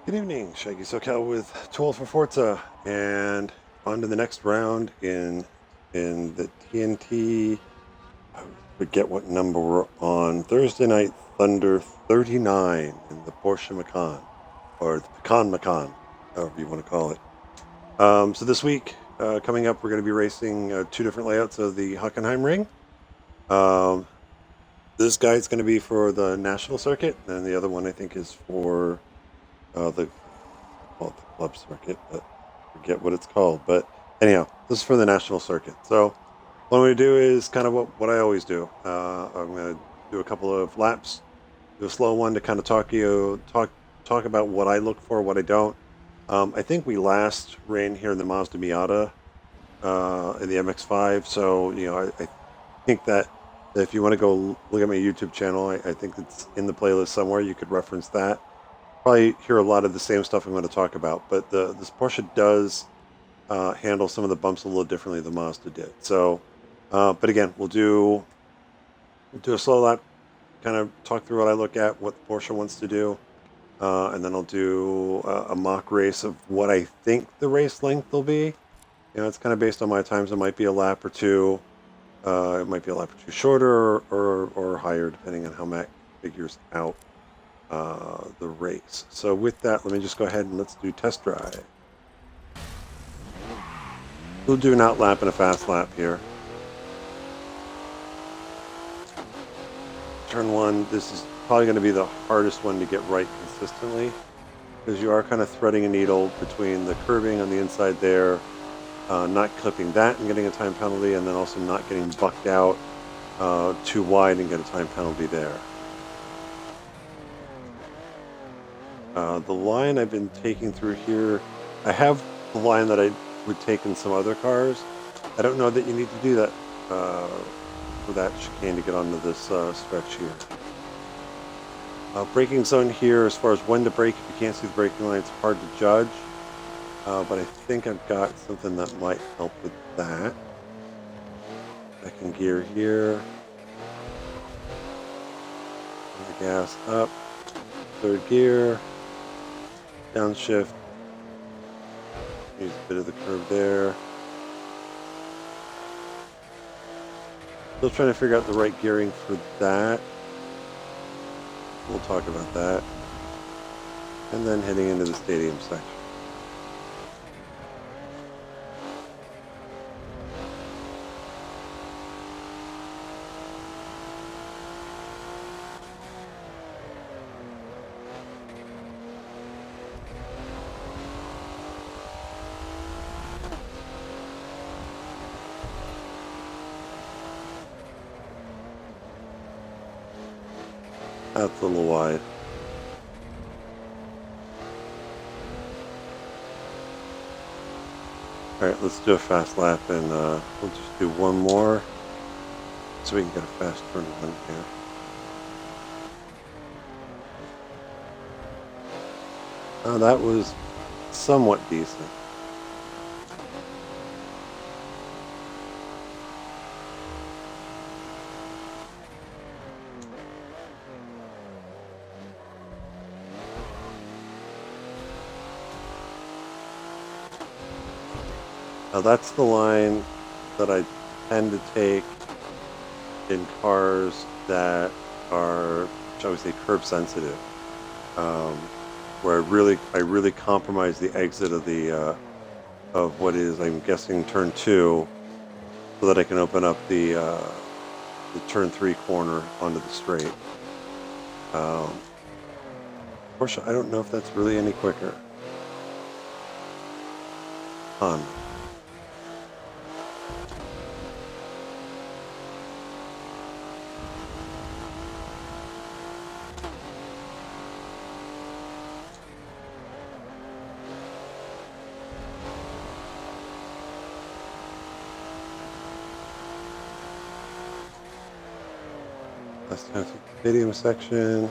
Good evening, Shaggy SoCal with 2Old4Forza, and on to the next round in the TNT. I forget what number we're on. Thursday Night Thunder 39 in the Porsche Macan, or the Pecan Macan, however you want to call it. So this week, coming up, we're going to be racing two different layouts of the Hockenheimring. This guide's going to be for the national circuit, and the other one I think is for the call it the club circuit, but I forget what it's called. But anyhow, this is for the national circuit. So what I'm going to do is kind of what I always do. I'm going to do a couple of laps, do a slow one to kind of talk about what I look for, what I don't. I think we last ran here in the Mazda Miata in the MX-5, so I think that if you want to go look at my YouTube channel, I think it's in the playlist somewhere. You could reference that. Probably hear a lot of the same stuff I'm going to talk about, but this Porsche does handle some of the bumps a little differently than Mazda did. So, but again, we'll do a slow lap, kind of talk through what I look at, what Porsche wants to do, and then I'll do a mock race of what I think the race length will be. It's kind of based on my times. It might be a lap or two. It might be a lap or two shorter or higher, depending on how Mac figures out the race. So with that, let me just go ahead and let's do test drive. We'll do an out lap and a fast lap here. Turn one, this is probably going to be the hardest one to get right consistently, because you are kind of threading a needle between the curbing on the inside there, not clipping that and getting a time penalty, and then also not getting bucked out too wide and get a time penalty there. The line I've been taking through here, I have the line that I would take in some other cars. I don't know that you need to do that for that chicane to get onto this stretch here. Braking zone here, as far as when to brake, if you can't see the braking line, it's hard to judge. But I think I've got something that might help with that. Second gear here. Put the gas up. Third gear. Downshift. Use a bit of the curve there. Still trying to figure out the right gearing for that. We'll talk about that. And then heading into the stadium section. That's a little wide. Alright, let's do a fast lap, and we'll just do one more so we can get a fast turn one here. That was somewhat decent. Now that's the line that I tend to take in cars that are, shall we say, curb sensitive, where I really compromise the exit of the of what is, I'm guessing, turn 2, so that I can open up the turn 3 corner onto the straight. Porsche, I don't know if that's really any quicker. Last time to the stadium section.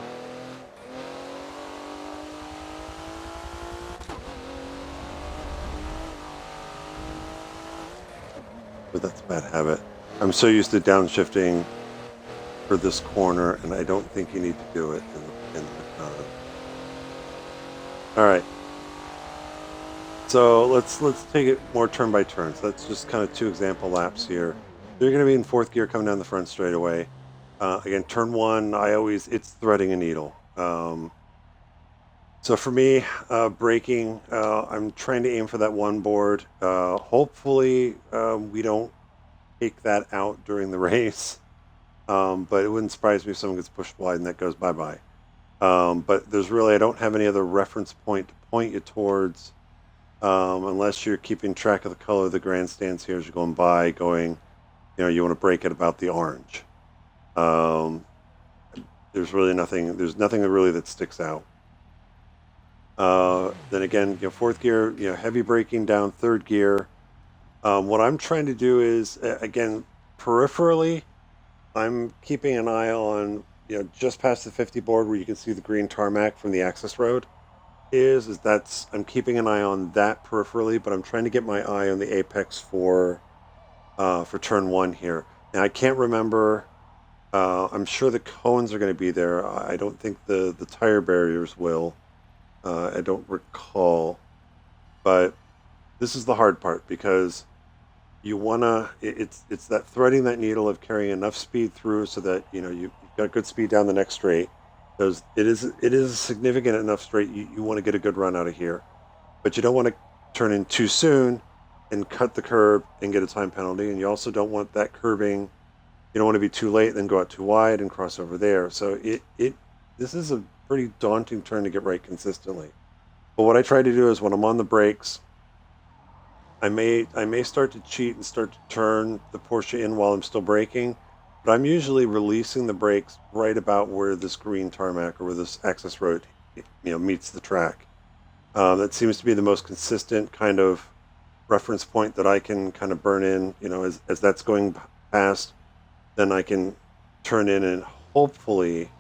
But that's a bad habit. I'm so used to downshifting for this corner, and I don't think you need to do it in the Macan. All right. So let's take it more turn by turn. So that's just kind of two example laps here. So you're going to be in fourth gear coming down the front straightaway. Again, turn one, it's threading a needle. So for me, braking, I'm trying to aim for that one board. Hopefully, we don't take that out during the race. But it wouldn't surprise me if someone gets pushed wide and that goes bye bye. But I don't have any other reference point to point you towards, unless you're keeping track of the color of the grandstands here as you're going by, you want to brake at about the orange. Um, there's nothing really that sticks out. Then again, fourth gear, heavy braking down third gear. What I'm trying to do is, again, peripherally, I'm keeping an eye on, just past the 50 board where you can see the green tarmac from the access road. I'm keeping an eye on that peripherally, but I'm trying to get my eye on the apex for turn one here. Now I can't remember. I'm sure the cones are going to be there. I don't think the tire barriers will. I don't recall, but this is the hard part because it's that threading that needle of carrying enough speed through so that you've got good speed down the next straight. Because it is a significant enough straight. You want to get a good run out of here, but you don't want to turn in too soon and cut the curb and get a time penalty. And you also don't want that curbing. You don't want to be too late, then go out too wide and cross over there. So this is a pretty daunting turn to get right consistently. But what I try to do is when I'm on the brakes, I may start to cheat and start to turn the Porsche in while I'm still braking, but I'm usually releasing the brakes right about where this green tarmac or where this access road, meets the track. That seems to be the most consistent kind of reference point that I can kind of burn in. As that's going past, then I can turn in and hopefully,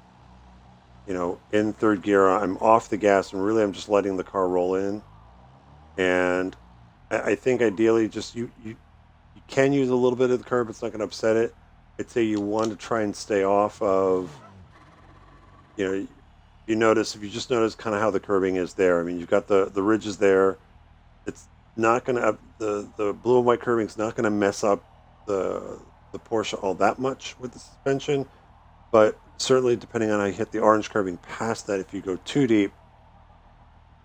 in third gear, I'm off the gas and really I'm just letting the car roll in. And I think ideally, just you can use a little bit of the curb. It's not going to upset it. I'd say you want to try and stay off of, you know, if you just notice kind of how the curbing is there. I mean, you've got the ridges there. It's not going to, the blue and white curbing is not going to mess up the Porsche all that much with the suspension. But certainly, depending on how you hit the orange curbing past that, if you go too deep,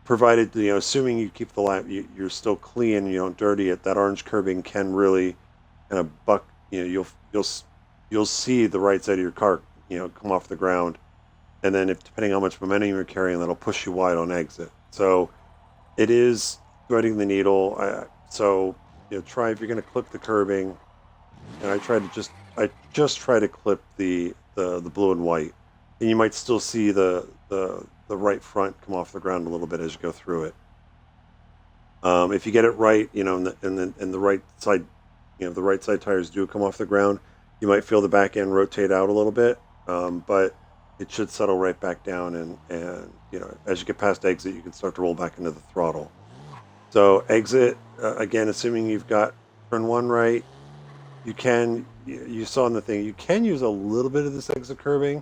provided assuming you keep the lap, you're still clean, you don't dirty it. That orange curbing can really kind of buck. You'll see the right side of your car, come off the ground, and then if depending on how much momentum you're carrying, that'll push you wide on exit. So it is threading the needle. So try if you're going to clip the curbing, and I just try to clip the blue and white, and you might still see the right front come off the ground a little bit as you go through it. If you get it right, and the right side, the right side tires do come off the ground, you might feel the back end rotate out a little bit, but it should settle right back down, and as you get past exit, you can start to roll back into the throttle. So exit, again, assuming you've got turn one right, you saw in the thing, you can use a little bit of this exit curbing,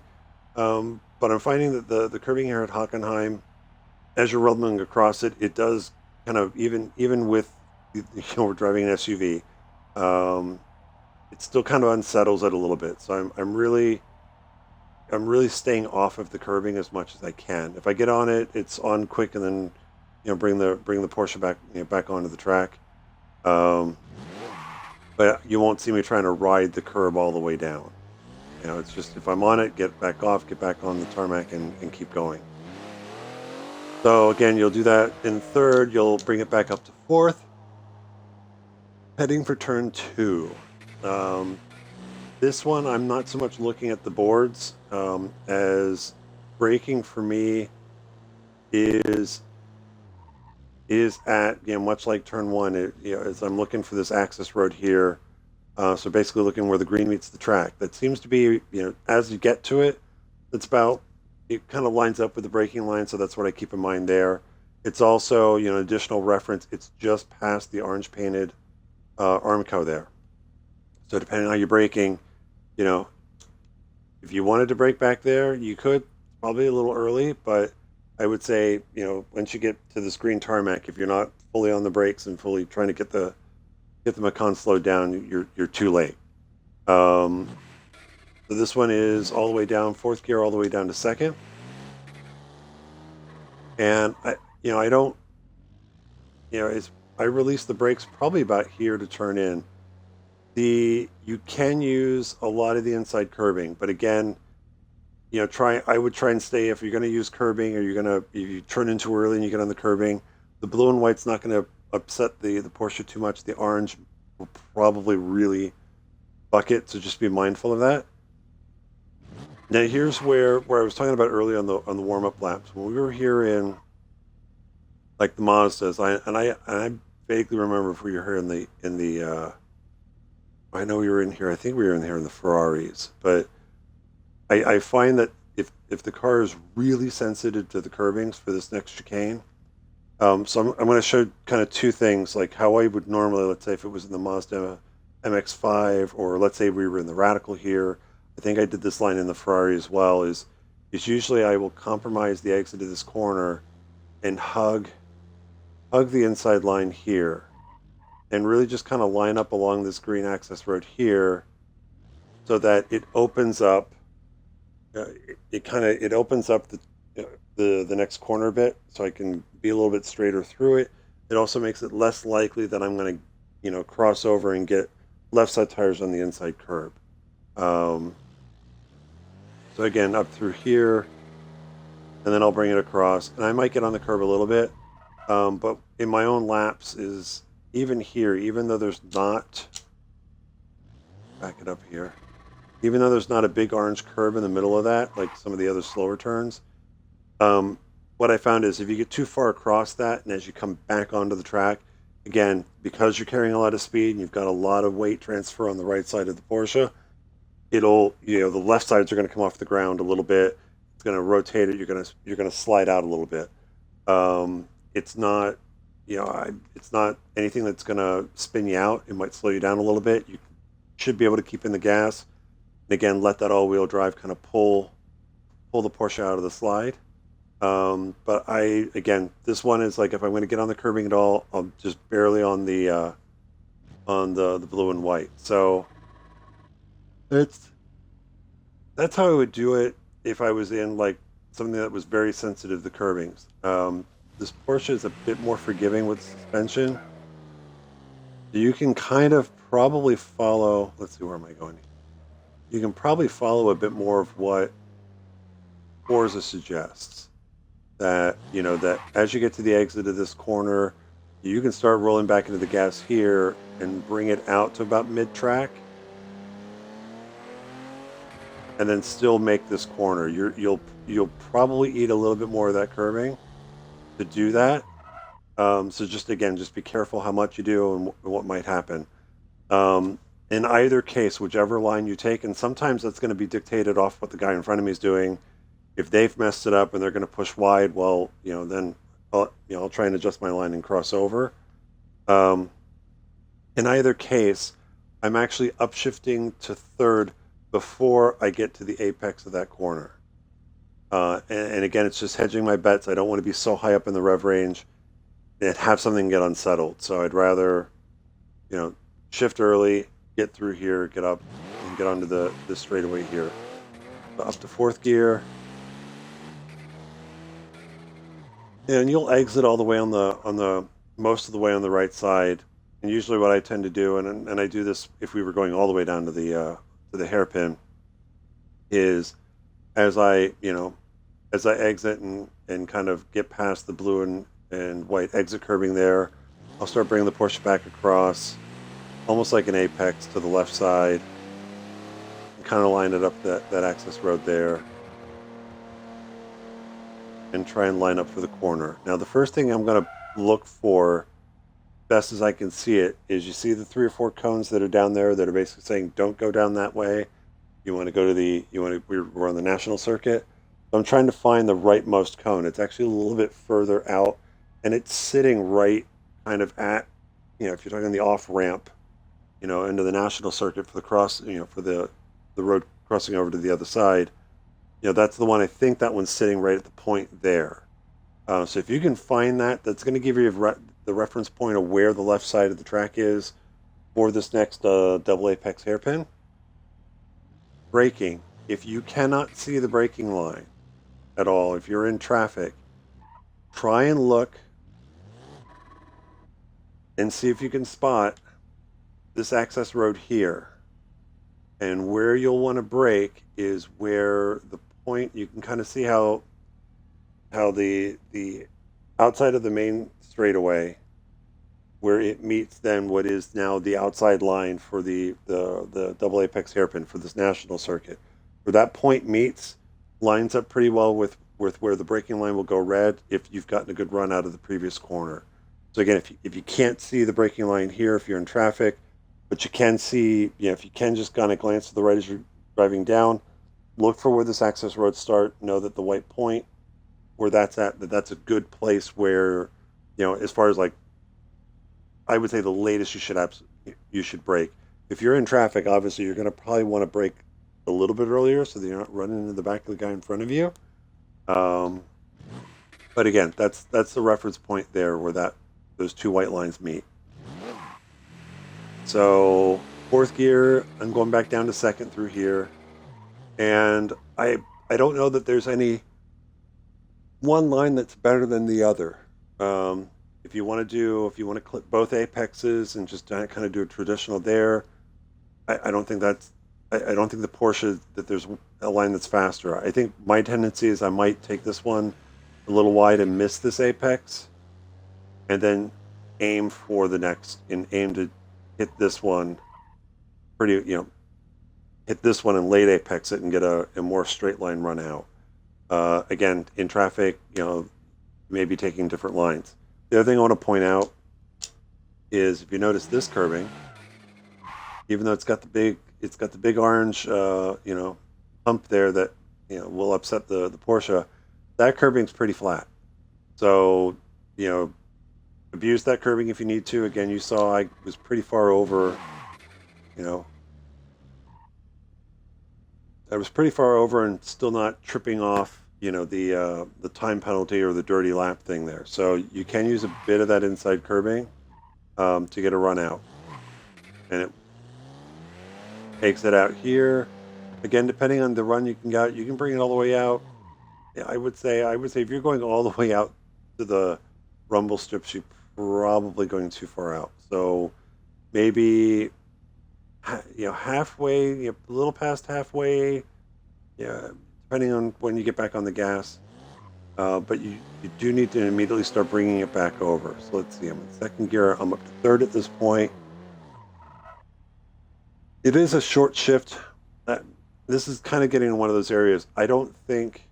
but I'm finding that the curbing here at Hockenheim, as you're rolling across it, it does kind of even with we're driving an SUV, it still kind of unsettles it a little bit. So I'm really staying off of the curbing as much as I can. If I get on it, it's on quick, and then bring the Porsche back back onto the track. Um, but you won't see me trying to ride the curb all the way down. It's just if I'm on it, get back off, get back on the tarmac, and keep going. So again, you'll do that in third. You'll bring it back up to fourth, heading for turn two. This one, I'm not so much looking at the boards, as braking for me is at much like turn one. As I'm looking for this access road here. So basically looking where the green meets the track. That seems to be, as you get to it, it kind of lines up with the braking line, so that's what I keep in mind there. It's also, additional reference, it's just past the orange painted Armco there. So depending on how you're braking, if you wanted to brake back there, you could, probably a little early, but I would say, once you get to this green tarmac, if you're not fully on the brakes and fully trying to get the Macan slowed down, you're too late. Um, so this one is all the way down, fourth gear, all the way down to second. And I don't, it's I release the brakes probably about here to turn in. You can use a lot of the inside curbing, but again, I would try and stay if you're going to use curbing or if you turn in too early and you get on the curbing, the blue and white's not going to upset the Porsche too much. The orange will probably really buck it, so just be mindful of that. Now here's where I was talking about earlier on the warm up laps. When we were here in like the Mazdas, I vaguely remember if we were here in the I know we were in here. I think we were in here in the Ferraris, but I find that if the car is really sensitive to the curbings for this next chicane, so I'm going to show kind of two things, like how I would normally, let's say if it was in the Mazda MX-5, or let's say we were in the Radical here. I think I did this line in the Ferrari as well. Is usually I will compromise the exit of this corner and hug the inside line here, and really just kind of line up along this green access road here, so that it opens up. It opens up the next corner bit, so I can be a little bit straighter through it. It also makes it less likely that I'm going to cross over and get left side tires on the inside curb. Um, so again, up through here, and then I'll bring it across, and I might get on the curb a little bit. But in my own laps is even here, even though there's not, back it up here, even though there's not a big orange curb in the middle of that, like some of the other slower turns, um, what I found is if you get too far across that, and as you come back onto the track, again, because you're carrying a lot of speed and you've got a lot of weight transfer on the right side of the Porsche, the left sides are going to come off the ground a little bit. It's going to rotate it. You're going to slide out a little bit. It's not, it's not anything that's going to spin you out. It might slow you down a little bit. You should be able to keep in the gas. And again, let that all-wheel drive kind of pull the Porsche out of the slide. But again, this one is like if I'm going to get on the curbing at all, I'm just barely on the blue and white. So it's that's how I would do it if I was in like something that was very sensitive to curbings. This Porsche is a bit more forgiving with suspension. You can kind of probably follow. Let's see, where am I going? You can probably follow a bit more of what Forza suggests. That as you get to the exit of this corner, you can start rolling back into the gas here and bring it out to about mid-track, and then still make this corner. You'll probably eat a little bit more of that curbing to do that. So just be careful how much you do and what might happen. In either case, whichever line you take, and sometimes that's going to be dictated off what the guy in front of me is doing. If they've messed it up and they're going to push wide, well, then I'll try and adjust my line and cross over. Um, in either case, I'm actually upshifting to third before I get to the apex of that corner. And again, it's just hedging my bets. I don't want to be so high up in the rev range and have something get unsettled. So I'd rather, shift early, get through here, get up, and get onto the straightaway here. So up to fourth gear. And you'll exit all the way on the most of the way on the right side. And usually what I tend to do, and I do this if we were going all the way down to the hairpin, is as I exit and kind of get past the blue and white exit curbing there, I'll start bringing the Porsche back across, almost like an apex to the left side, and kind of line it up that access road there, and try and line up for the corner. Now, the first thing I'm going to look for, best as I can see it, is you see the 3 or 4 cones that are down there that are basically saying, don't go down that way. You want to go to we're on the national circuit. So I'm trying to find the rightmost cone. It's actually a little bit further out, and it's sitting right kind of at, if you're talking the off ramp, into the national circuit for the cross, for the road crossing over to the other side. That's the one. I think that one's sitting right at the point there. So if you can find that, that's going to give you the reference point of where the left side of the track is for this next double apex hairpin. Braking. If you cannot see the braking line at all, if you're in traffic, try and look and see if you can spot this access road here. And where you'll want to brake is where the point, you can kind of see how the outside of the main straightaway, where it meets then what is now the outside line for the double apex hairpin for this national circuit, where that point meets, lines up pretty well with where the braking line will go red if you've gotten a good run out of the previous corner. So again, if you can't see the braking line here, if you're in traffic, but you can see, if you can just kind of glance to the right as you're driving down, look for where this access roads start. Know that the white point where that's at, that's a good place where, as far as like, I would say the latest you should brake. If you're in traffic, obviously you're going to probably want to brake a little bit earlier so that you're not running into the back of the guy in front of you. Um, but again, that's the reference point there where those two white lines meet. So fourth gear, I'm going back down to second through here, and I don't know that there's any one line that's better than the other. Um, if you want to clip both apexes and just kind of do a traditional there, I don't think I don't think the Porsche that there's a line that's faster. I think my tendency is I might take this one a little wide and miss this apex, and then aim for the next and aim to hit this one pretty, hit this one and late apex it and get a more straight line run out. Again, in traffic, maybe taking different lines. The other thing I want to point out is if you notice this curbing, even though it's got the big orange, hump there that will upset the Porsche. That curbing's pretty flat. So, abuse that curbing if you need to. Again, you saw I was pretty far over. You know, I was pretty far over and still not tripping off. The time penalty or the dirty lap thing there. So you can use a bit of that inside curbing to get a run out, and it takes it out here. Again, depending on the run you can get, you can bring it all the way out. Yeah, I would say if you're going all the way out to the rumble strips, you're probably going too far out. So maybe halfway, a little past halfway. Yeah, depending on when you get back on the gas. But you do need to immediately start bringing it back over. So let's see. I'm in second gear. I'm up to third at this point. It is a short shift. Uh, this is kind of getting in one of those areas. I think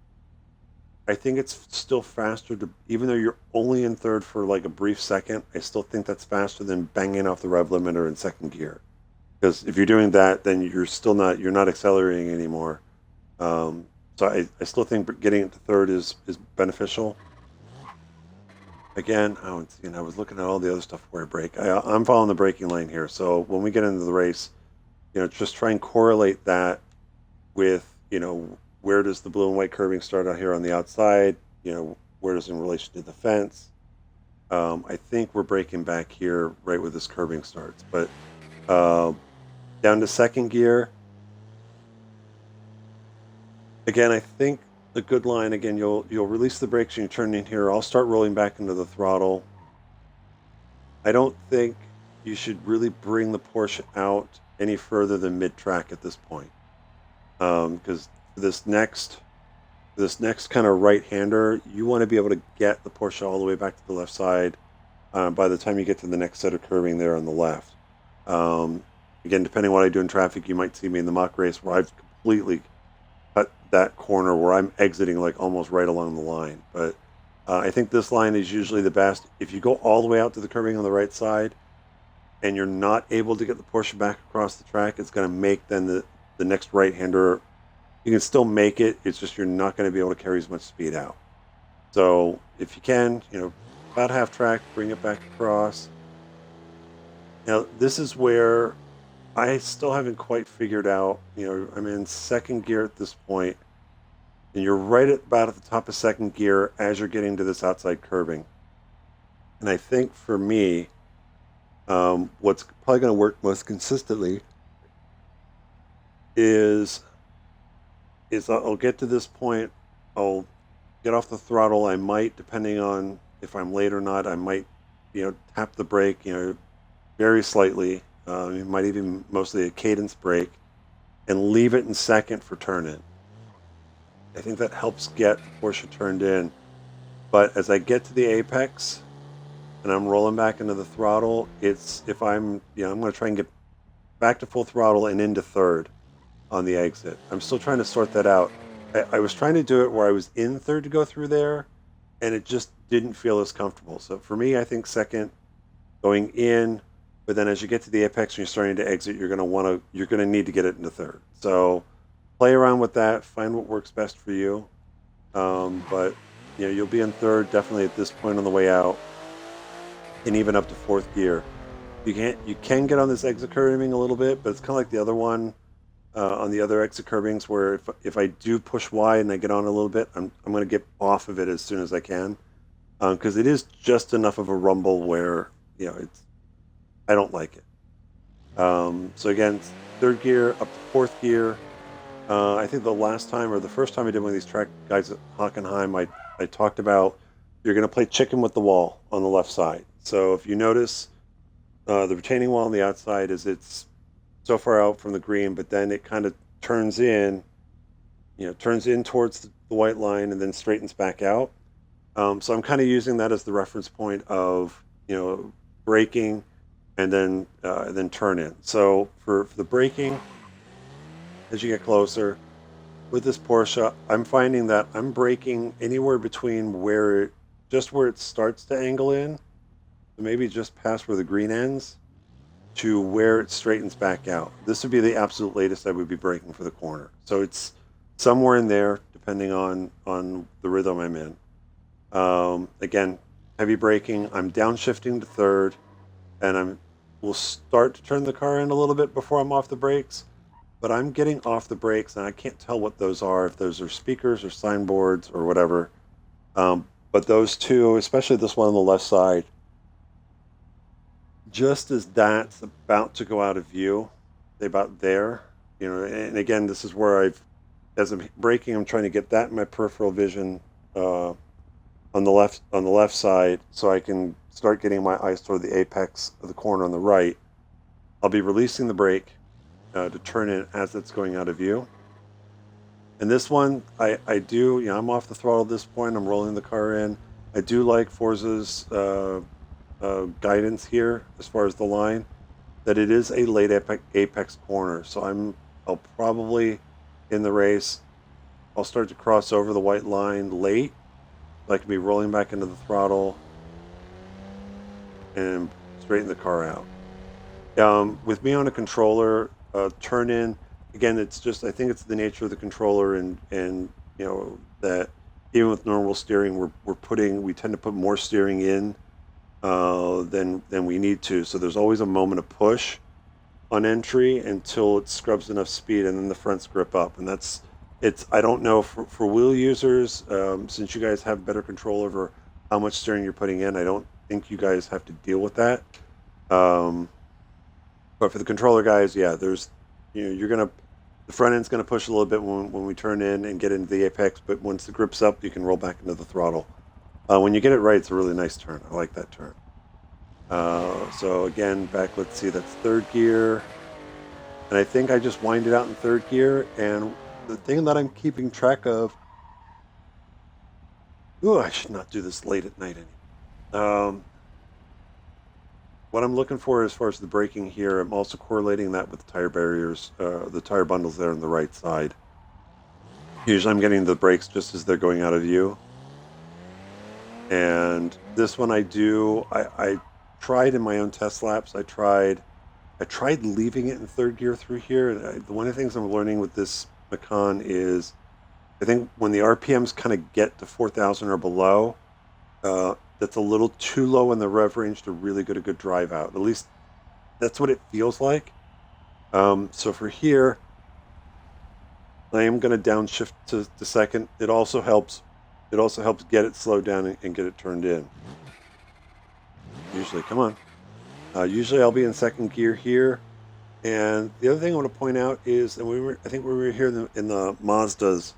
it's still faster to, even though you're only in third for like a brief second, I still think that's faster than banging off the rev limiter in second gear. Because if you're doing that, then you're not accelerating anymore. So I still think getting it to third is beneficial. Again, I was looking at all the other stuff where I brake. I'm following the braking lane here. So when we get into the race, just try and correlate that with, where does the blue and white curving start out here on the outside? Where does it in relation to the fence? I think we're breaking back here right where this curving starts. But down to second gear. Again, I think a good line. Again, you'll release the brakes and you turn in here. I'll start rolling back into the throttle. I don't think you should really bring the Porsche out any further than mid-track at this point, because this next kind of right-hander, you want to be able to get the Porsche all the way back to the left side by the time you get to the next set of curving there on the left. Again, depending on what I do in traffic, you might see me in the mock race where I've completely cut that corner where I'm exiting like almost right along the line. But I think this line is usually the best. If you go all the way out to the curving on the right side and you're not able to get the Porsche back across the track, it's going to make then the next right-hander, you can still make it. It's just you're not going to be able to carry as much speed out. So if you can, about half track, bring it back across. Now, this is where I still haven't quite figured out, I'm in second gear at this point. and you're right about at the top of second gear as you're getting to this outside curbing. And I think for me, what's probably going to work most consistently is I'll get to this point, I'll get off the throttle. I might, depending on if I'm late or not, I might, tap the brake, very slightly. It might even mostly a cadence brake, and leave it in second for turn in. I think that helps get the Porsche turned in. But as I get to the apex and I'm rolling back into the throttle, it's if I'm going to try and get back to full throttle and into third on the exit. I'm still trying to sort that out. I was trying to do it where I was in third to go through there, and it just didn't feel as comfortable. So for me, I think second going in, but then as you get to the apex and you're starting to exit, you're gonna need to get it into third. So play around with that, find what works best for you. But you'll be in third definitely at this point on the way out, and even up to fourth gear. You can get on this exit curving a little bit, but it's kind of like the other one on the other exit curbings where if I do push wide and I get on a little bit, I'm going to get off of it as soon as I can, because it is just enough of a rumble where I don't like it. So again, third gear up to fourth gear. I think the last time or the first time I did one of these track guys at Hockenheim, I talked about you're going to play chicken with the wall on the left side. So if you notice, the retaining wall on the outside it's so far out from the green, but then it kind of turns in towards the white line and then straightens back out. So I'm kind of using that as the reference point of braking and then turn in. So for the braking, as you get closer with this Porsche, I'm finding that I'm braking anywhere between where it starts to angle in, so maybe just past where the green ends, to where it straightens back out. This would be the absolute latest I would be braking for the corner. So it's somewhere in there, depending on the rhythm I'm in. Again, heavy braking. I'm downshifting to third, and will start to turn the car in a little bit before I'm off the brakes. But I'm getting off the brakes, and I can't tell what those are, if those are speakers or signboards or whatever. But those two, especially this one on the left side, just as that's about to go out of view, about there, and again, this is where as I'm braking, I'm trying to get that in my peripheral vision on the left side, so I can start getting my eyes toward the apex of the corner on the right. I'll be releasing the brake to turn in as it's going out of view. And this one, I do, I'm off the throttle at this point. I'm rolling the car in. I do like Forza's guidance here as far as the line, that it is a late apex corner. So I'll probably in the race, I'll start to cross over the white line late. So I can be rolling back into the throttle and straighten the car out. With me on a controller, turn in, again, it's just, I think it's the nature of the controller and that even with normal steering, we tend to put more steering in than we need to. So there's always a moment of push on entry until it scrubs enough speed, and then the fronts grip up. And I don't know for wheel users, since you guys have better control over how much steering you're putting in, I don't think you guys have to deal with that. But for the controller guys, yeah, there's, the front end's gonna push a little bit when we turn in and get into the apex, but once the grip's up, you can roll back into the throttle. When you get it right, it's a really nice turn. I like that turn. So again, let's see, that's third gear. And I think I just wind it out in third gear. And the thing that I'm keeping track of, I should not do this late at night anymore. What I'm looking for as far as the braking here, I'm also correlating that with the tire barriers, the tire bundles there on the right side. Usually I'm getting the brakes just as they're going out of view. And this one I tried in my own test laps. I tried leaving it in third gear through here. And one of the things I'm learning with this Macan is, I think when the RPMs kind of get to 4,000 or below, that's a little too low in the rev range to really get a good drive out. At least that's what it feels like. So for here, I am going to downshift to second. It also helps. It also helps get it slowed down and get it turned in. Usually, come on. Usually, I'll be in second gear here. And the other thing I want to point out is, and I think we were here in the Mazdas.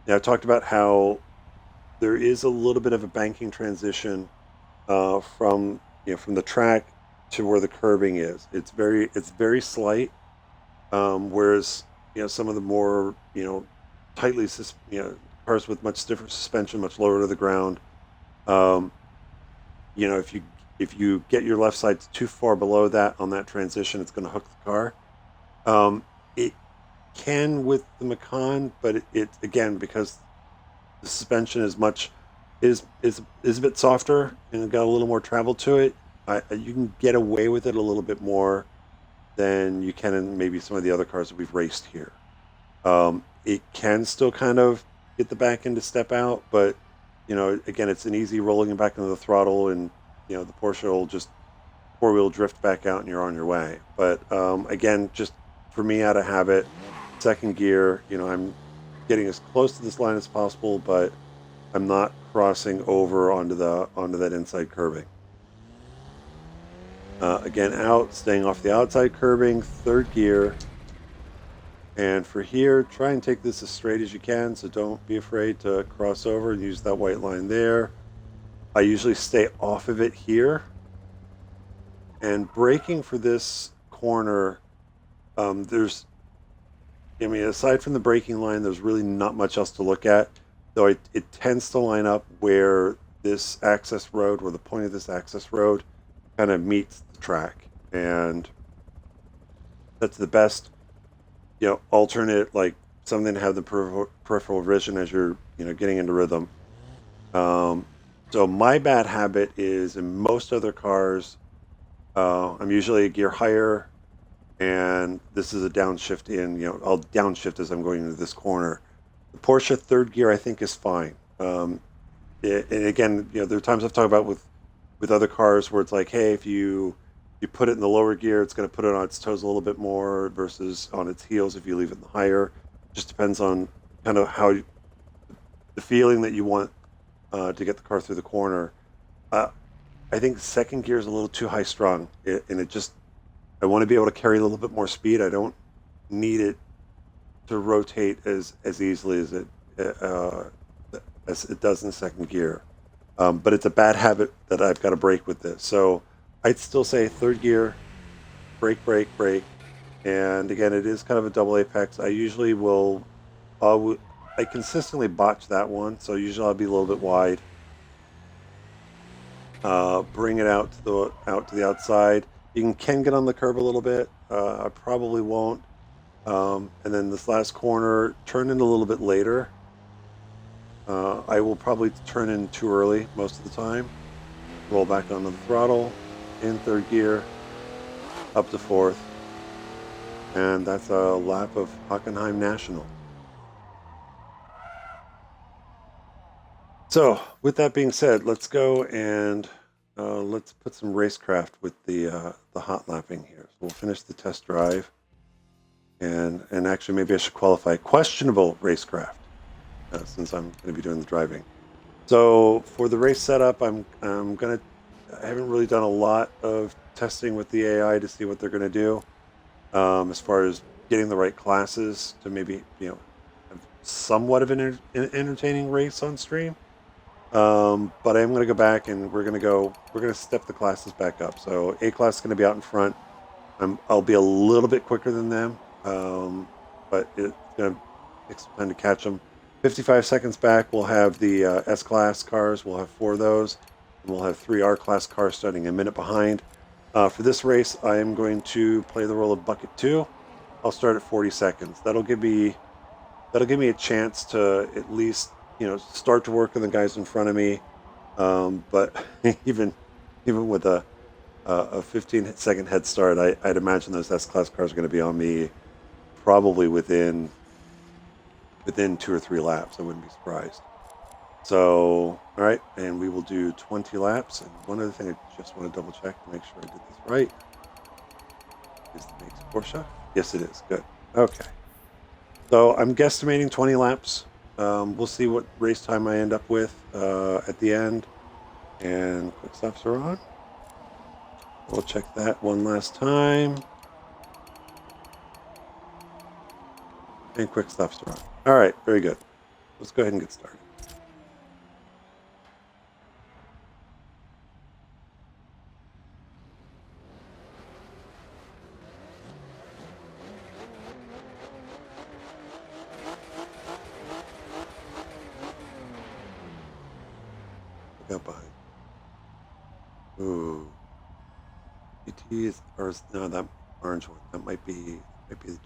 Yeah, I talked about how there is a little bit of a banking transition from from the track to where the curbing is. It's very slight. Whereas some of the more tightly cars with much stiffer suspension, much lower to the ground. Um, if you get your left side too far below that on that transition, it's going to hook the car. It can with the Macan, but it again, because the suspension is a bit softer and got a little more travel to it. You can get away with it a little bit more than you can in maybe some of the other cars that we've raced here. It can still kind of get the back end to step out, but again, it's an easy rolling back into the throttle, and the Porsche will just four-wheel drift back out, and you're on your way. But again, just for me, out of habit, second gear, I'm getting as close to this line as possible, but I'm not crossing over onto that inside curbing. Again, staying off the outside curbing, third gear. And for here, try and take this as straight as you can, so don't be afraid to cross over and use that white line there. I usually stay off of it here. And braking for this corner, aside from the braking line, there's really not much else to look at, though it tends to line up where this access road, where the point of this access road kind of meets the track. And that's the best alternate, like something to have the peripheral vision as you're getting into rhythm. So my bad habit is, in most other cars, I'm usually a gear higher, and this is a downshift I'll downshift as I'm going into this corner. The Porsche third gear, I think, is fine. And again, there are times I've talked about with other cars where it's like, hey, if you put it in the lower gear, it's going to put it on its toes a little bit more versus on its heels if you leave it in the higher. Just depends on kind of the feeling that you want to get the car through the corner. I think second gear is a little too high strung, and I want to be able to carry a little bit more speed. I don't need it to rotate as easily as it does in second gear. But it's a bad habit that I've got to break with this. So I'd still say third gear, brake, brake, brake. And again, it is kind of a double apex. I usually I consistently botch that one, so usually I'll be a little bit wide. Bring it out to the outside. You can get on the curb a little bit. I probably won't. And then this last corner, turn in a little bit later. I will probably turn in too early most of the time. Roll back onto the throttle, in third gear, up to fourth. And that's a lap of Hockenheim National. So, with that being said, let's go and let's put some racecraft with the hot lapping here. So we'll finish the test drive, and actually maybe I should qualify questionable racecraft since I'm going to be doing the driving. So for the race setup, I haven't really done a lot of testing with the AI to see what they're going to do as far as getting the right classes to maybe have somewhat of an entertaining race on stream. But I'm going to go back and we're going to step the classes back up. So A class is going to be out in front. I'll be a little bit quicker than them, but it's going to take some time to catch them. 55 seconds back, we'll have the S-Class cars. We'll have 4 of those. And we'll have 3 R-Class cars starting a minute behind. For this race, I am going to play the role of Bucket 2. I'll start at 40 seconds. That'll give me a chance to at least start to work on the guys in front of me. But even with a 15-second head start, I'd imagine those S-Class cars are going to be on me probably within 2 or 3 laps. I wouldn't be surprised. So, all right, and we will do 20 laps. And one other thing I just want to double check to make sure I did this right. Is the makes Porsche? Yes, it is. Good. Okay. So I'm guesstimating 20 laps. We'll see what race time I end up with at the end. And quick stops are on. We'll check that one last time. And quick stops are on. All right, very good. Let's go ahead and get started. Got behind. Ooh. GT is, or no, that orange one. That might be the GT,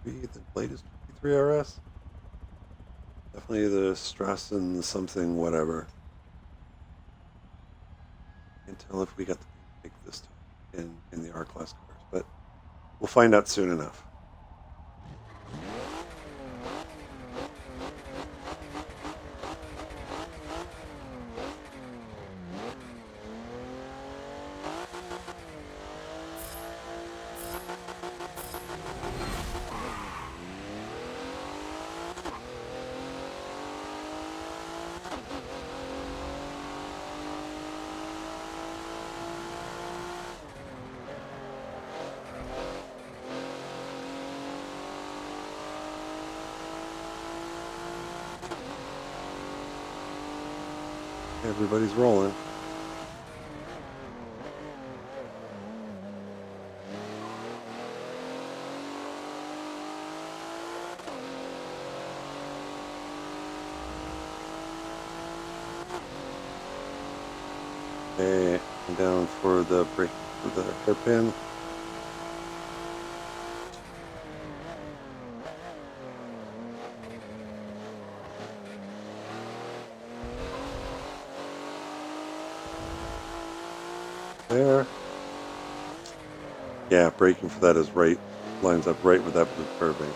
the latest 23 RS. Definitely the stress and something, whatever. Can't tell if we got the pick this time in the R class cars, but we'll find out soon enough. Everybody's rolling. Okay, and down for the brake for the hairpin. There. Yeah, braking for that is right, lines up right with that blue curving.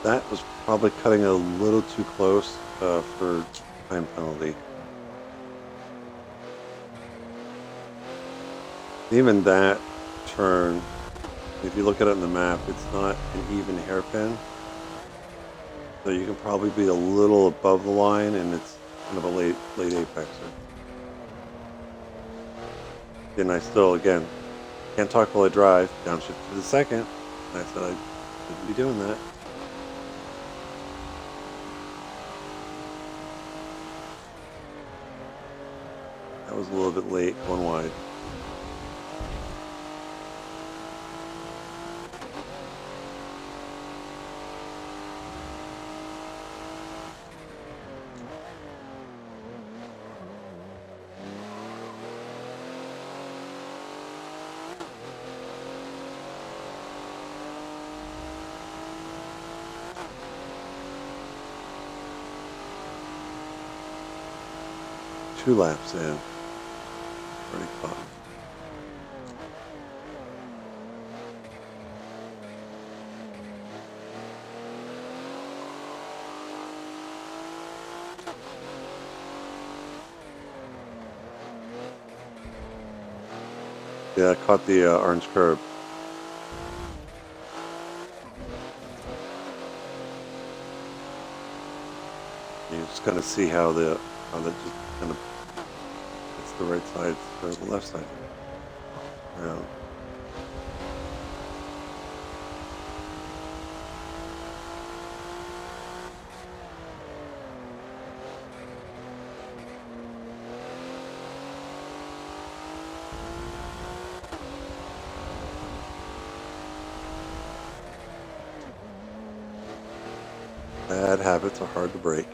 That was probably cutting a little too close for time penalty. Even that turn, if you look at it on the map, it's not an even hairpin. So you can probably be a little above the line, and it's kind of a late apexer. And I still, again, can't talk while I drive. Downshift to the second. And I said I shouldn't be doing that. That was a little bit late, going wide. Two laps in. Already caught. Yeah, I caught the orange curb. You just kind of see how that just kind of hits the right side or the left side. Yeah. Bad habits are hard to break.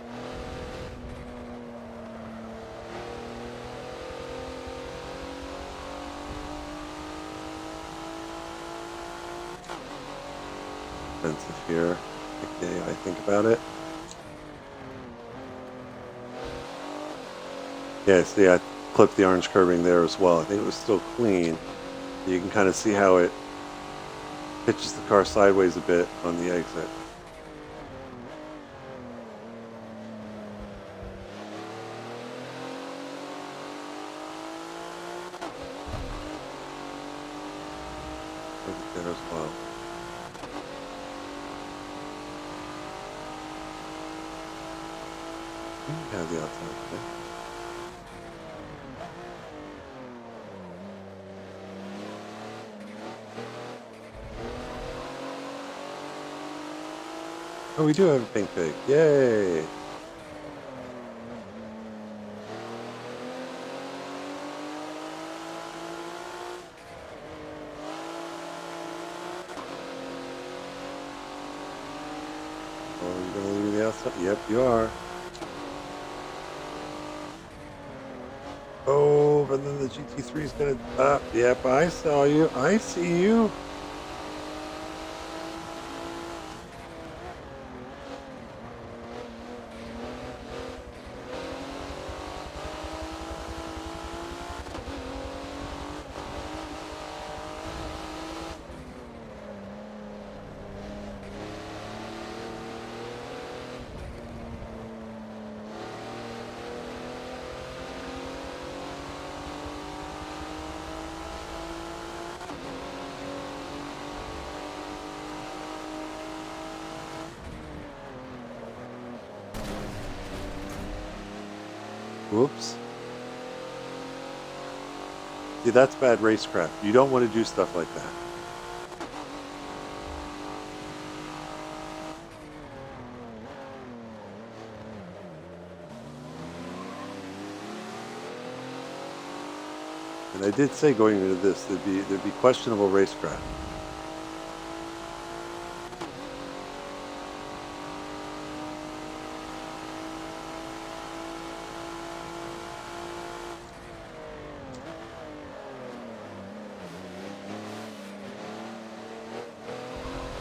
Expensive here. Okay, I think about it. Yeah, see, I clipped the orange curbing there as well. I think it was still clean. You can kind of see how it pitches the car sideways a bit on the exit. There as well. Yeah, the outside. Okay. Oh, we do have a pink pig. Yay! Oh, you're gonna leave the outside? Yep, you are. Oh, but then the GT3 is gonna. Yep, I saw you. I see you. Whoops. See, that's bad racecraft. You don't want to do stuff like that. And I did say going into this, there'd be questionable racecraft.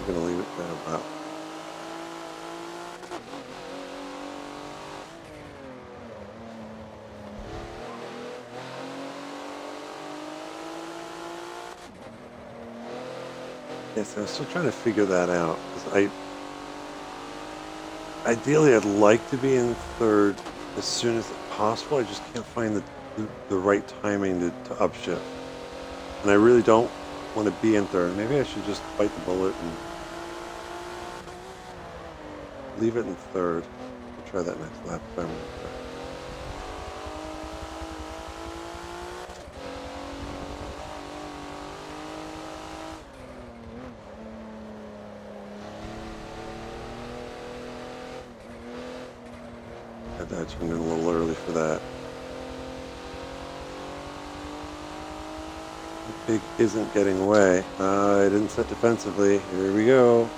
I'm gonna leave it there. Wow. Yes, I was still trying to figure that out. 'Cause ideally, I'd like to be in third as soon as possible. I just can't find the right timing to upshift. And I really don't want to be in third. Maybe I should just bite the bullet and leave it in third. I'll try that next lap if I'm in third. I turned in a little early for that. The pig isn't getting away. I didn't set defensively. Here we go.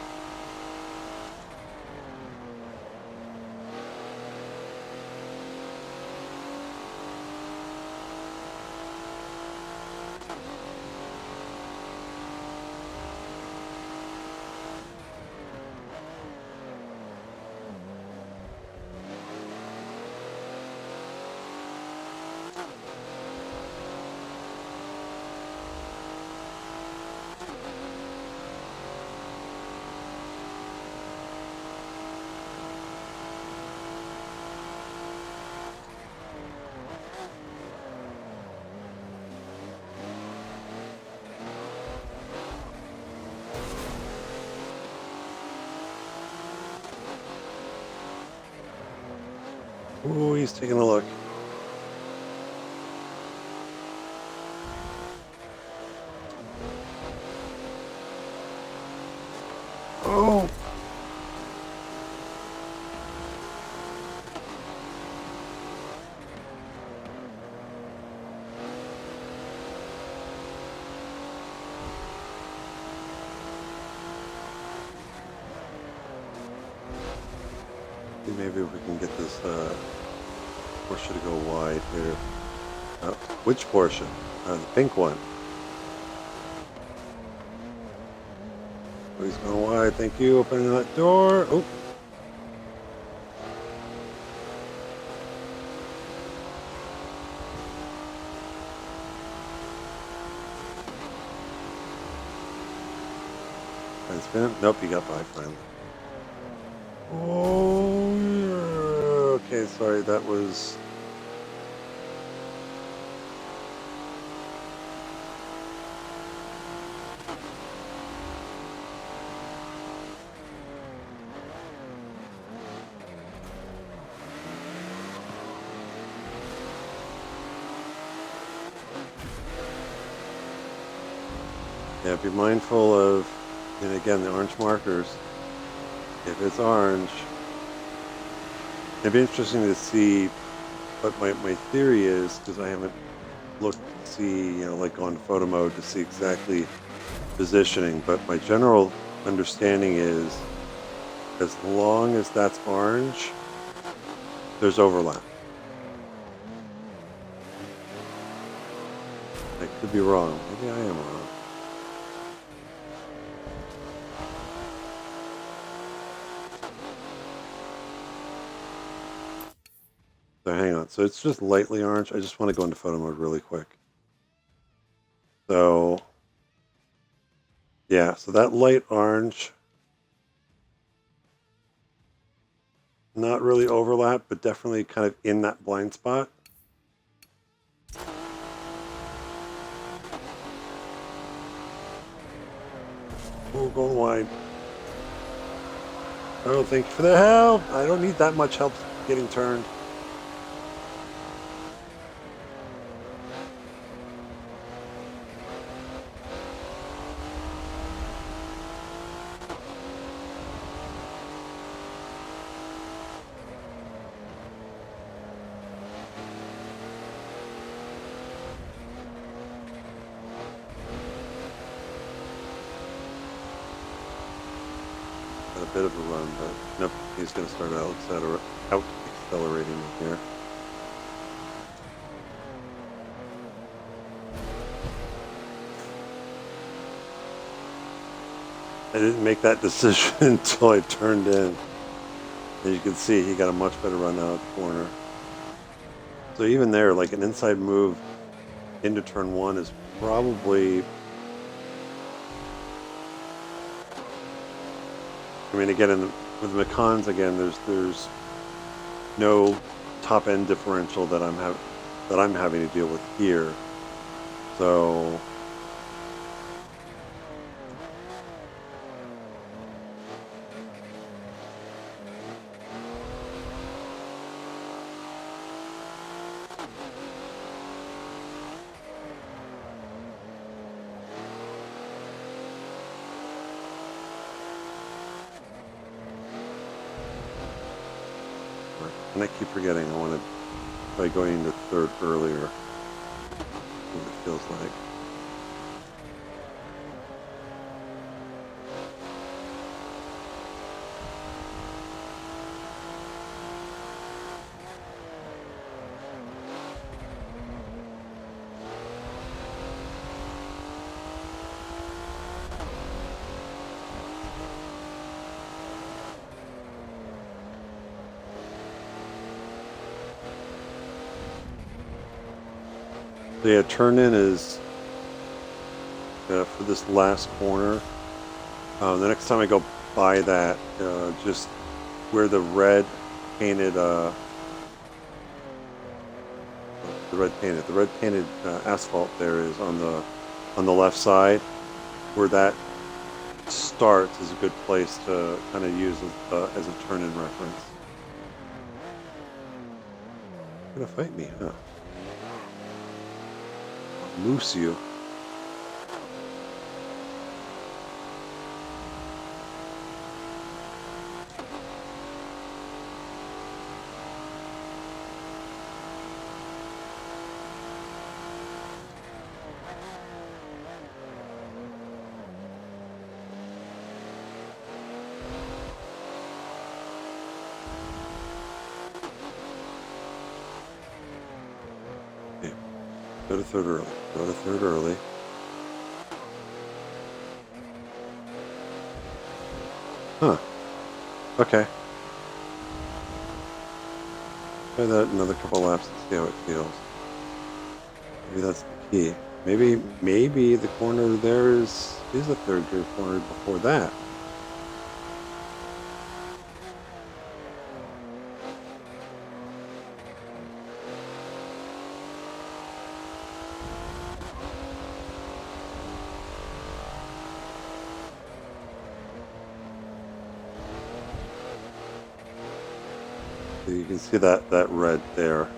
Ooh, he's taking a look. Oh! Maybe we can get this Porsche to go wide here. Which Porsche? The pink one. Oh, he's going wide. Thank you. Opening that door. Oh. Try and spin him. Nope, he got by finally. Oh, yeah. Okay, sorry, that was... Yeah, be mindful of, and again, the orange markers. If it's orange, it'd be interesting to see what my theory is, because I haven't looked to see, like gone to photo mode to see exactly positioning, but my general understanding is as long as that's orange, there's overlap. I could be wrong. Maybe I am wrong. So hang on. So it's just lightly orange. I just want to go into photo mode really quick. So yeah, so that light orange, not really overlap, but definitely kind of in that blind spot. Oh, going wide. Oh, thank you for the help. I don't need that much help getting turned. A bit of a run, but nope, he's going to start out accelerating me here. I didn't make that decision until I turned in. And you can see he got a much better run out of the corner. So even there, like an inside move into turn one is probably... I mean, again, with the Macans, again, there's no top end differential that I'm having to deal with here. So and I keep forgetting I want to try going into third earlier. What it feels like. So yeah, turn in is for this last corner. The next time I go by that, just where the red painted, the red painted asphalt there is on the left side, where that starts is a good place to kind of use as a turn-in reference. You're gonna fight me, huh? I'll moose you. Go to third early. Go to third early. Huh. Okay. Try that another couple laps and see how it feels. Maybe that's the key. Maybe the corner there is a third gear corner before that. So you can see that red there,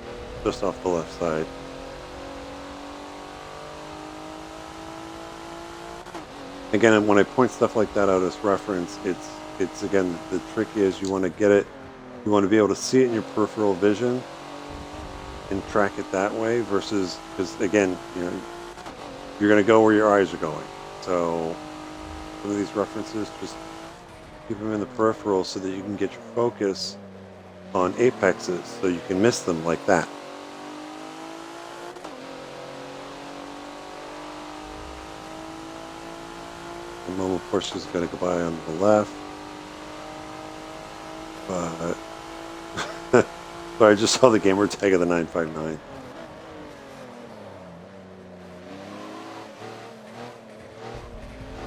just off the left side. Again, when I point stuff like that out as reference, it's again, the trick is you want to get it, you want to be able to see it in your peripheral vision and track it that way versus, because again, you're going to go where your eyes are going. So some of these references, just keep them in the peripheral so that you can get your focus on apexes so you can miss them like that. The moment Porsche's got to go by on the left. But sorry, I just saw the gamer tag of the 959.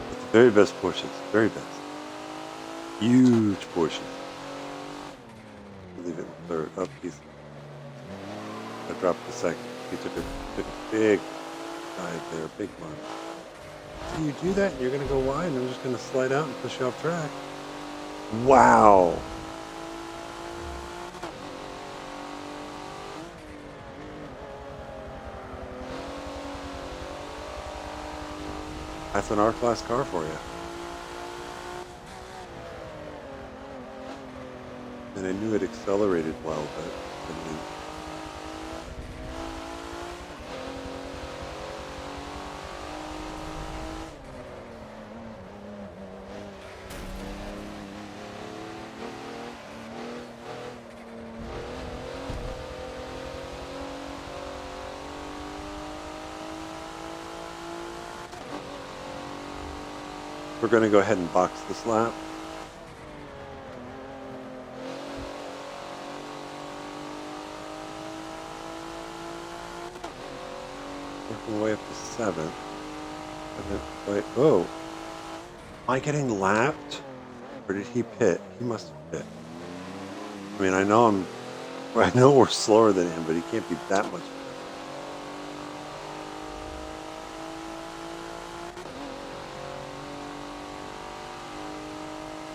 But the very best Porsches, very best. Huge Porsches. Leave it in third. Up, he's. I dropped the second. He took a big dive there, big one. So you do that, and you're going to go wide, and I'm just going to slide out and push you off track. Wow. That's an R-Class car for you. And I knew it accelerated well, but I mean, we're going to go ahead and box this lap. Working way up to 7th. Wait, oh. Am I getting lapped? Or did he pit? He must have pit. I mean, I know we're slower than him, but he can't be that much.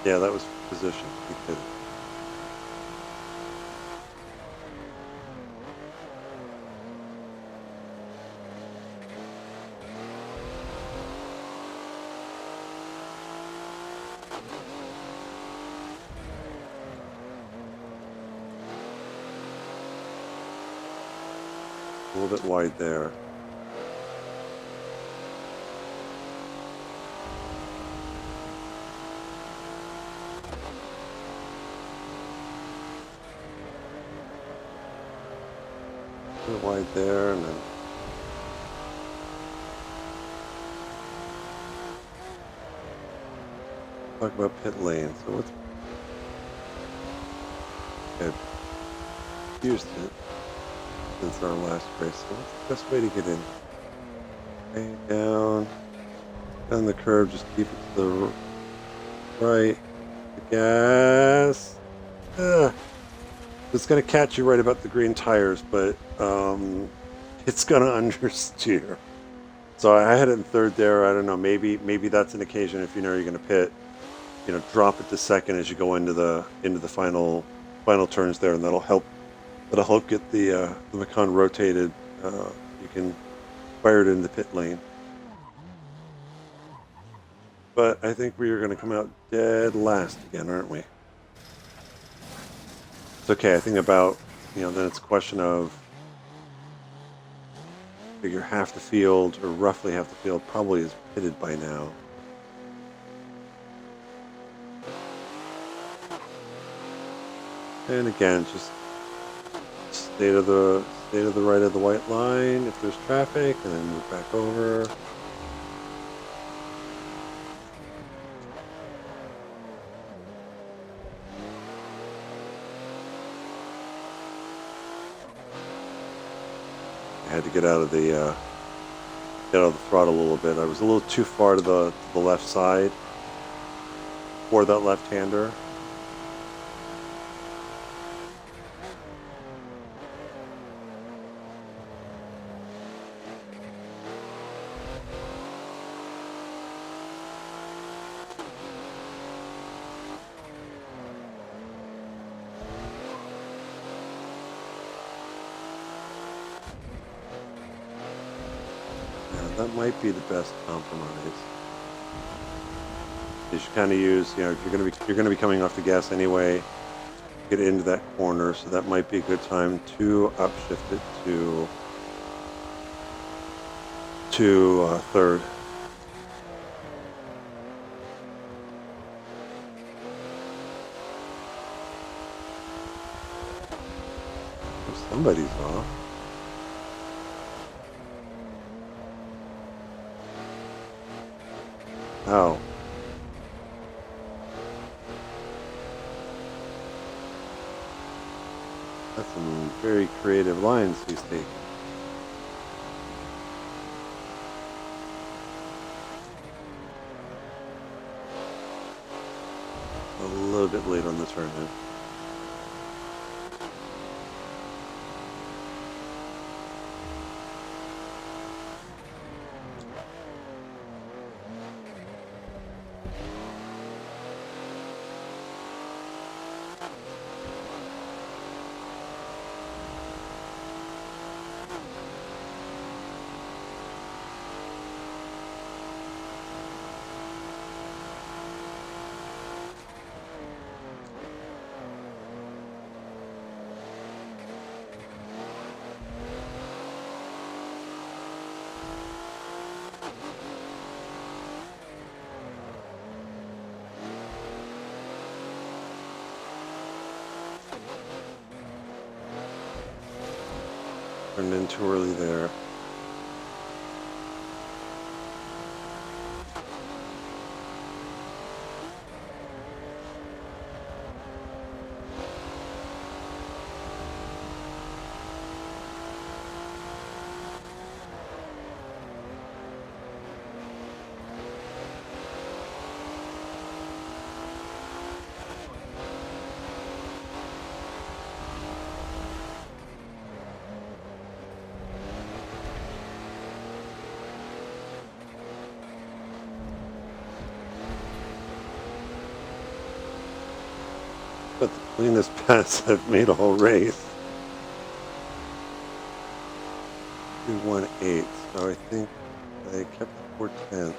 Yeah, that was position. He pitted. A little bit wide there. A bit wide there, and then talk about pit lane. So what's used it since our last race. So what's the best way to get in? Okay, down the curve, just keep it to the right. The gas. It's going to catch you right about the green tires, but it's going to understeer. So I had it in third there. I don't know. Maybe that's an occasion if you know you're going to pit. Drop it to second as you go into the final turns there, and that'll help get the Macan rotated. You can fire it in the pit lane. But I think we are going to come out dead last again, aren't we? It's okay. I think about, then it's a question of figure half the field, or roughly half the field, probably is pitted by now. And again, just stay to the right of the white line if there's traffic, and then move back over. I had to get out of the get out of the throttle a little bit. I was a little too far to the left side for that left-hander. That might be the best compromise. You should kind of use, if you're gonna be coming off the gas anyway, get into that corner, so that might be a good time to upshift it to third. Somebody's off. Oh. That's some very creative lines he's taking. A little bit late on the turn then. Turned in too early there. But the cleanest pass I've made all race. 218. So I think I kept the 410.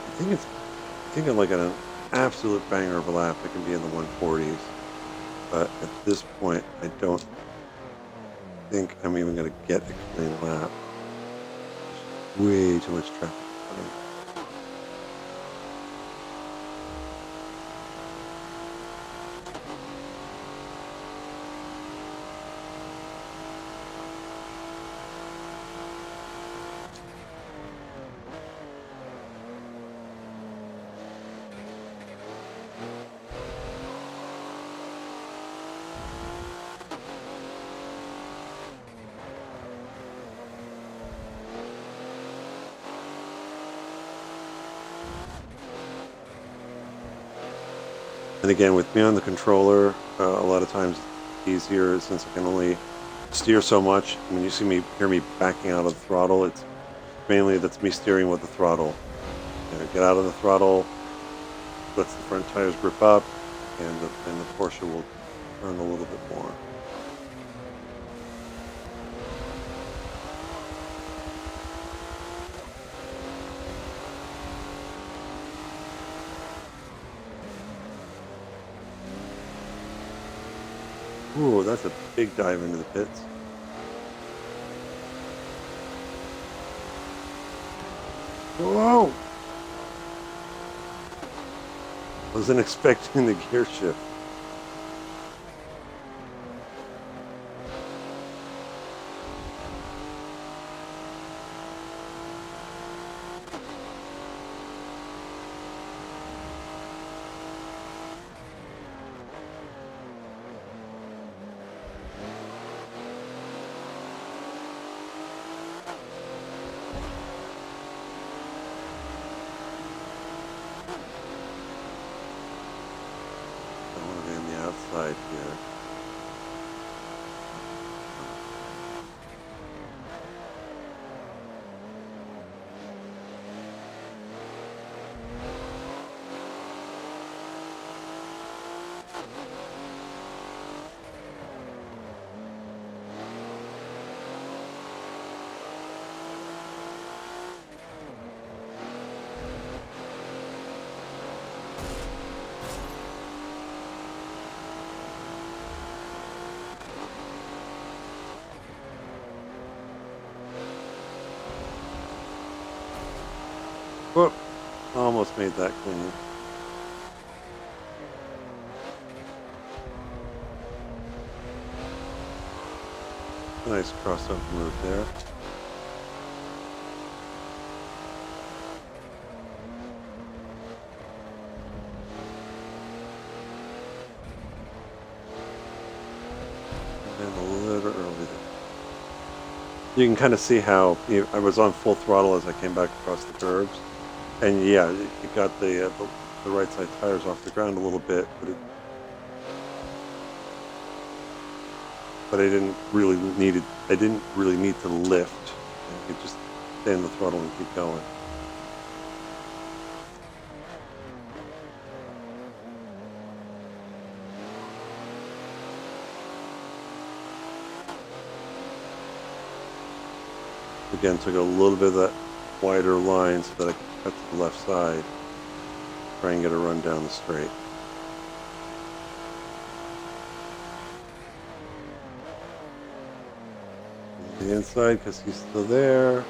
I think I'm like an absolute banger of a lap. I can be in the 140s. But at this point, I don't think I'm even going to get a clean lap. Way too much traffic coming. And again, with me on the controller, a lot of times it's easier since I can only steer so much. When you hear me backing out of the throttle, it's mainly that's me steering with the throttle. Get out of the throttle, lets the front tires grip up, and the Porsche will turn a little bit more. Ooh, that's a big dive into the pits. Whoa! Wasn't expecting the gear shift. side here. Whoop! Almost made that clean. Nice crossover move there. And a little early there. You can kind of see how I was on full throttle as I came back across the curbs, and yeah, it got the right side tires off the ground a little bit, but I didn't really need to lift. I could just stay in the throttle and keep going. Again, took a little bit of that wider line so that I could cut to the left side, try and get a run down the straight. The inside, because he's still there.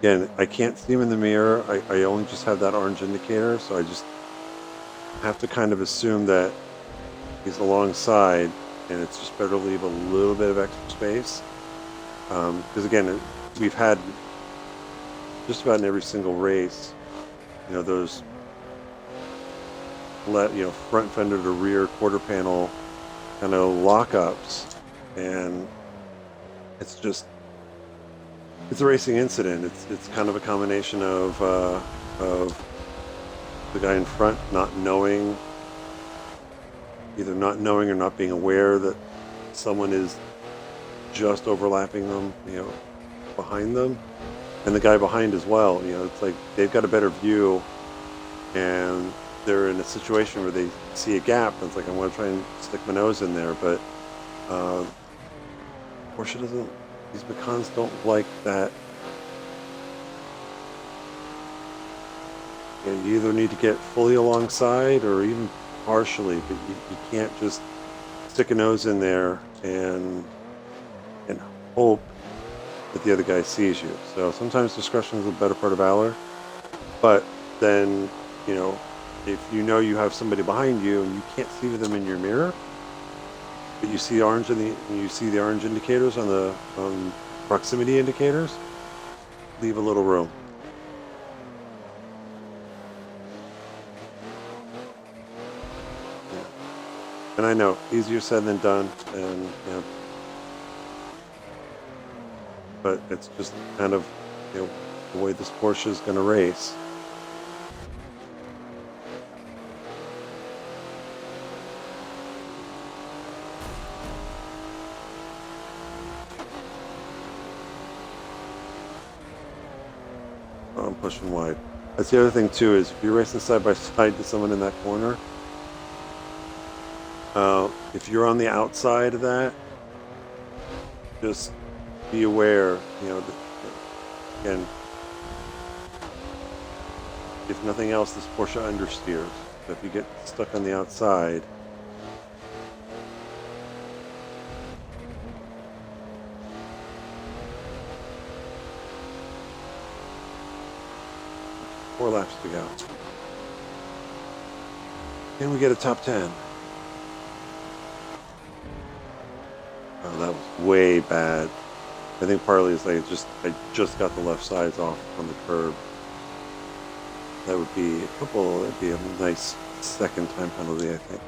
Again, I can't see him in the mirror. I only just have that orange indicator, so I just have to kind of assume that he's alongside, and it's just better to leave a little bit of extra space. Because again, we've had just about in every single race, those front fender to rear quarter panel kind of lockups, and it's a racing incident. It's kind of a combination of the guy in front either not knowing or not being aware that someone is just overlapping them, behind them, and the guy behind as well. It's like they've got a better view, and they're in a situation where they see a gap, and it's like, I'm going to try and stick my nose in there, but Porsche doesn't. These Macans don't like that. You either need to get fully alongside or even partially, but you can't just stick a nose in there and hope that the other guy sees you. So sometimes discretion is the better part of valor. But then, if you have somebody behind you and you can't see them in your mirror, but you see orange you see the orange indicators on the proximity indicators, leave a little room. Yeah. And I know, easier said than done, and but it's just kind of the way this Porsche is going to race. I'm pushing wide. That's the other thing too, is if you're racing side by side to someone in that corner, if you're on the outside of that, just be aware, again, if nothing else, this Porsche understeers. So if you get stuck on the outside, four laps to go. Can we get a top 10? Oh, that was way bad. I think partly is I just got the left sides off on the curb. That would be it'd be a nice second time penalty, I think.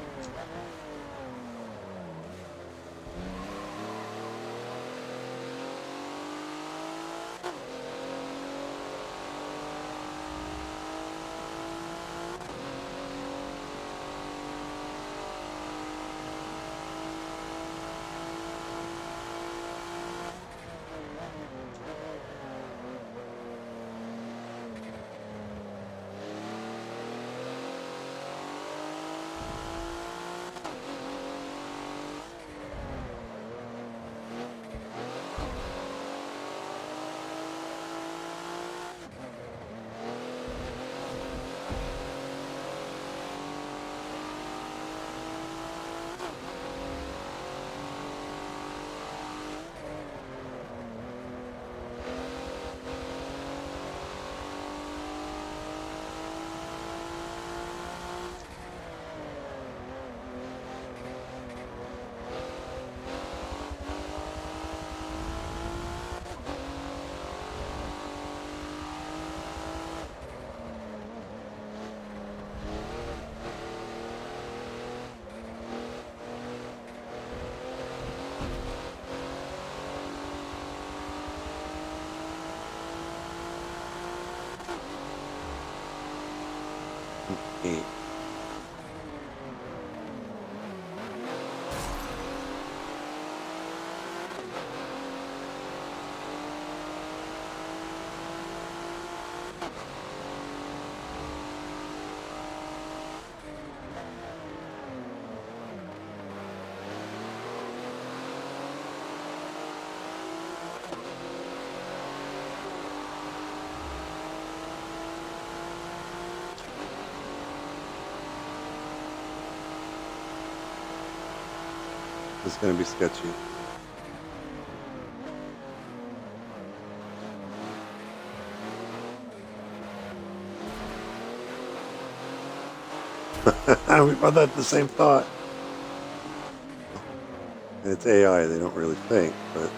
8. This is going to be sketchy. We both had the same thought. And it's AI, they don't really think, but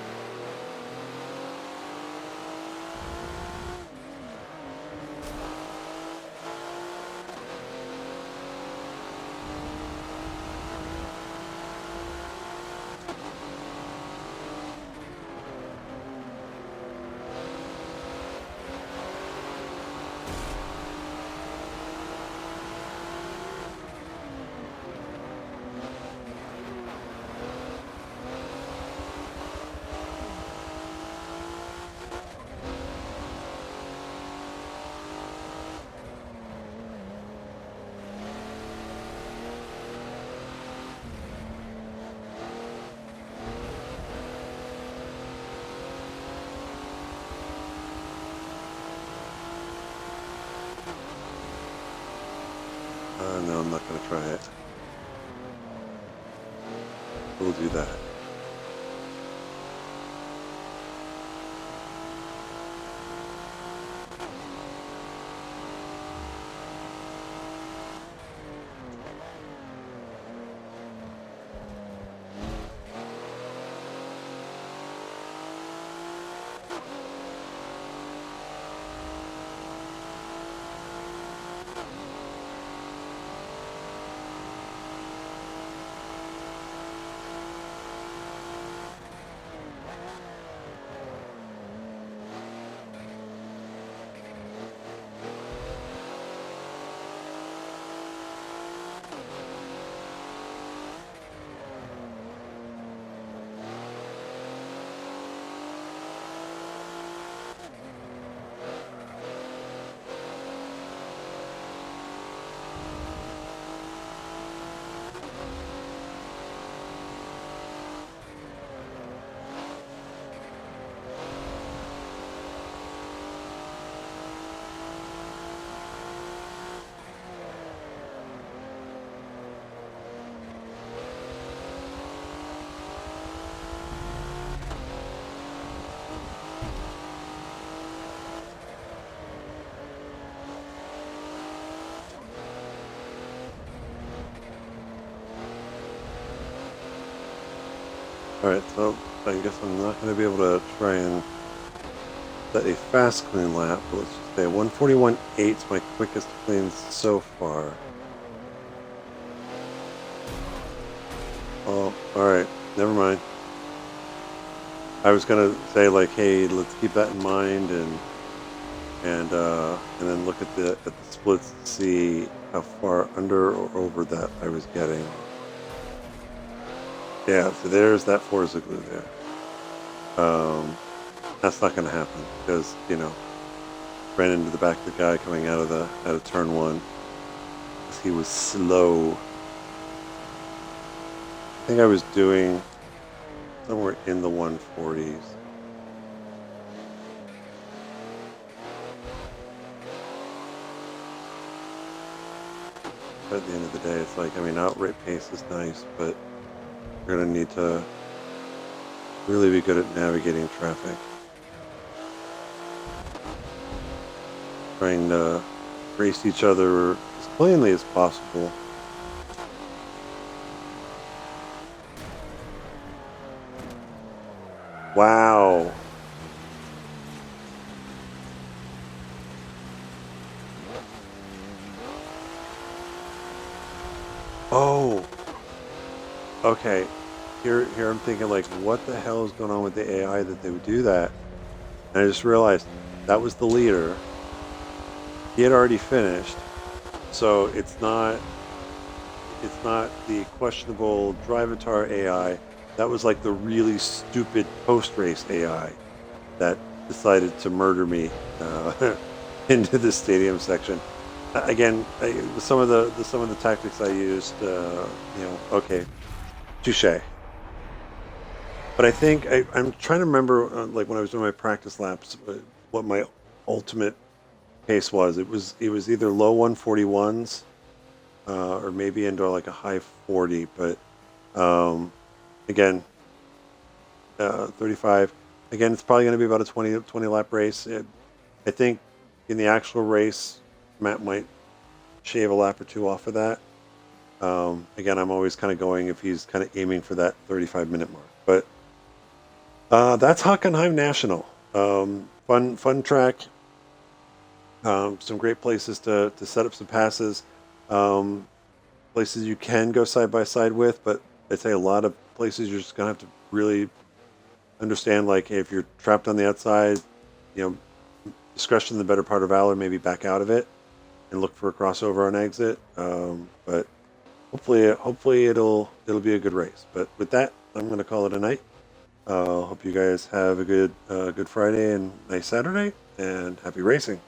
no, I'm not going to try it. We'll do that. Alright, so I guess I'm not going to be able to try and set a fast clean lap, but let's just say 141.8 is my quickest clean so far. Oh, alright, never mind. I was going to say, like, hey, let's keep that in mind and then look at the splits to see how far under or over that I was getting. Yeah, so there's that Forza glue there. That's not going to happen because, ran into the back of the guy coming out of turn 1 because he was slow. I think I was doing somewhere in the 140s. But at the end of the day, it's like, outright pace is nice, but you're going to need to really be good at navigating traffic. Trying to race each other as plainly as possible. Wow. Oh. Okay. Here I'm thinking, like, what the hell is going on with the AI that they would do that? And I just realized that was the leader. He had already finished. So it's not the questionable Drivatar AI. That was like the really stupid post race AI that decided to murder me into the stadium section. Again, some of the tactics I used, okay, touche. But I think I'm trying to remember, like when I was doing my practice laps, what my ultimate pace was. It was either low 141s or maybe into like a high 40. But um, again, 35. Again, it's probably going to be about a 20 lap race. I think in the actual race, Matt might shave a lap or two off of that. Again, I'm always kind of going if he's kind of aiming for that 35-minute mark. But that's Hockenheim National. Fun track. Some great places to set up some passes. Um, Places you can go side by side with, but I'd say a lot of places you're just gonna have to really understand. Like, hey, if you're trapped on the outside, discretion the better part of valor. Maybe back out of it and look for a crossover on exit. But hopefully it'll be a good race. But with that, I'm gonna call it a night. Hope you guys have a good Friday and nice Saturday, and happy racing.